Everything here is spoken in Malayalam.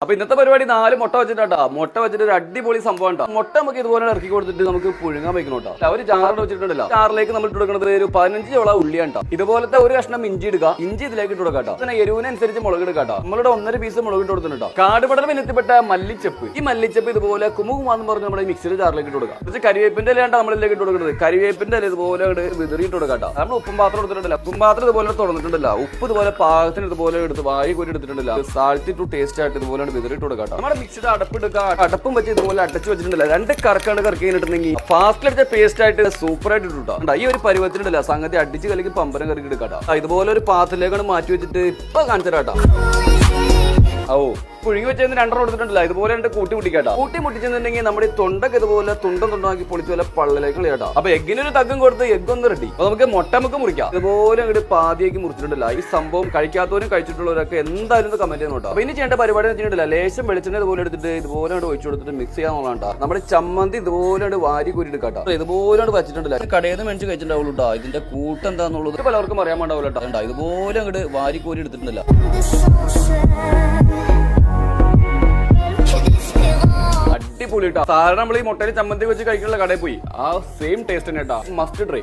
അപ്പൊ ഇന്നത്തെ പരിപാടി 4 മുട്ട വെച്ചിട്ടാ. മുട്ട വെച്ചിട്ട് ഒരു അടിപൊളി സംഭവം ഉണ്ടാവും. മുട്ട നമുക്ക് ഇതുപോലെ ഇറക്കി കൊടുത്തിട്ട് നമുക്ക് പുഴുങ്ങാൻ വെക്കണം കേട്ടോ. ഒരു ജാറിൽ വെച്ചിട്ടുണ്ടല്ലോ, ജാറിലേക്ക് നമ്മൾ ഇട്ട് കൊടുക്കുന്നത് ഒരു 15 ചോള ഉള്ളിയാണ്. ഇതുപോലത്തെ ഒരു കഷ്ണം ഇഞ്ചി എടുക്കുക, ഇഞ്ചി ഇതിലേക്ക് ഇട്ട് കൊടുക്കാം. പിന്നെ എരിവിനനുസരിച്ച് മുളക് എടുക്കാട്ടോ. നമ്മളുടെ 1.5 പീസ് മുളക് ഇട്ട് കൊടുത്തിട്ടുണ്ടോ. കാടുപടലം ഇനത്തിൽപ്പെട്ട മല്ലിച്ചപ്പ്. ഈ മല്ലിച്ചപ്പ് ഇതുപോലെ കുമുകുമാന്ന് പറഞ്ഞ് നമ്മുടെ മിക്സിയുടെ ജാറിലേക്ക് ഇട്ട് കൊടുക്കാം. പക്ഷേ കരിവേപ്പിന്റെ ഇലയാണ് നമ്മളിലേക്ക് ഇട്ട് കൊടുക്കുന്നത്. കരിവേപ്പിന്റെ ഇല ഇതുപോലെ വിതറിയിട്ട് കൊടുക്കാട്ടോ. നമ്മൾ ഉപ്പും പാത്രം എടുത്തിട്ടുണ്ടല്ലോ, ഉപ്പും പാത്രം ഇതുപോലെ തുറന്നിട്ടുണ്ടല്ലോ, ഉപ്പ് ഇതുപോലെ പാകത്തിന് ഇതുപോലെ എടുത്ത് വായി കോരി എടുത്തിട്ടുണ്ടല്ലോ. സാൾട്ടി ടു ടേസ്റ്റ് ആയിട്ട് ഇതുപോലെ വിതറിയിട്ട് കൊടുക്കാം. നമ്മുടെ മിക്സിയുടെ അടപ്പെടുക്കുക, അടപ്പും വെച്ച് ഇതുപോലെ അടച്ചു വെച്ചിട്ടുണ്ടല്ലോ. 2 കറക്കാണ്ട് കറക്കി കഴിഞ്ഞിട്ടുണ്ടെങ്കിൽ ഫാസ്റ്റ് അടിച്ച പേസ്റ്റ് ആയിട്ട് സൂപ്പർ ആയിട്ട് ഇട്ടുണ്ടോ. ഈ ഒരു പരുവത്തിനുണ്ടല്ലോ സംഗതി അടിച്ച് കലക്കി പമ്പരം കറക്കി എടുക്കാട്ടോ. ഇതുപോലെ ഒരു പാത്രത്തിലേക്കാണ് മാറ്റി വെച്ചിട്ട് ഇപ്പൊ കാണിച്ചാട്ടോ. ഓ പുഴുങ്ങി വെച്ചതിന് 2 കൊടുത്തിട്ടുണ്ടല്ലോ. ഇതുപോലെ കൂട്ടി മുട്ടിക്കാട്ടോ. കൂട്ടി മുട്ടിച്ചെന്നുണ്ടെങ്കിൽ നമ്മുടെ തൊണ്ടൊക്കെ ഇതുപോലെ തുണ്ടാക്കി പൊളിച്ച് പോലെ പള്ളിലേക്ക് കളിയാട്ടോ. അപ്പൊ എഗ്ഗിനൊരു തഗ്ഗം കൊടുത്ത് എഗ്ഗ് ഒന്ന് റെഡി. അപ്പൊ നമുക്ക് മുട്ട നമുക്ക് മുറിക്കാം. ഇതുപോലെ അങ്ങോട്ട് പാതിയേക്ക് മുറിച്ചിട്ടുണ്ടല്ലോ. ഈ സംഭവം കഴിക്കാത്തവരും കഴിച്ചിട്ടുള്ളവരൊക്കെ എന്തായാലും കമന്റ് ചെയ്യുന്നുണ്ടോ. അപ്പൊ ഇനി ചെയ്യേണ്ട പരിപാടി വെച്ചിട്ടുണ്ടല്ലോ, ലേശം വെളിച്ചെണ്ണ ഇതുപോലെ എടുത്തിട്ട് ഇതുപോലെ ഒഴിച്ചു കൊടുത്തിട്ട് മിക്സ് ചെയ്യാന്നുള്ളതാ. നമ്മുടെ ചമ്മന്തി ഇതുപോലെ വാരി കോരി എടുക്കാട്ടോ. ഇതുപോലെ വെച്ചിട്ടുണ്ടല്ലോ. കടയിൽ നിന്ന് മേടിച്ച് കഴിച്ചിട്ടുണ്ടാവുള്ളൂ കേട്ടോ. ഇതിന്റെ കൂട്ടം എന്താന്നുള്ളത് പലർക്കും അറിയാൻ വേണ്ടാവില്ല കേട്ടോ. ഇതുപോലെ അങ്ങോട്ട് വാരി കോരി എടുത്തിട്ടുണ്ടല്ലോ. അടിപൊളി കേട്ടോ. സാധാരണ നമ്മൾ ഈ മുട്ടയിൽ ചമ്മന്തി വെച്ച് കഴിക്കാനുള്ള കടയിൽ പോയി ആ സെയിം ടേസ്റ്റ് തന്നെ കേട്ടോ. Must try.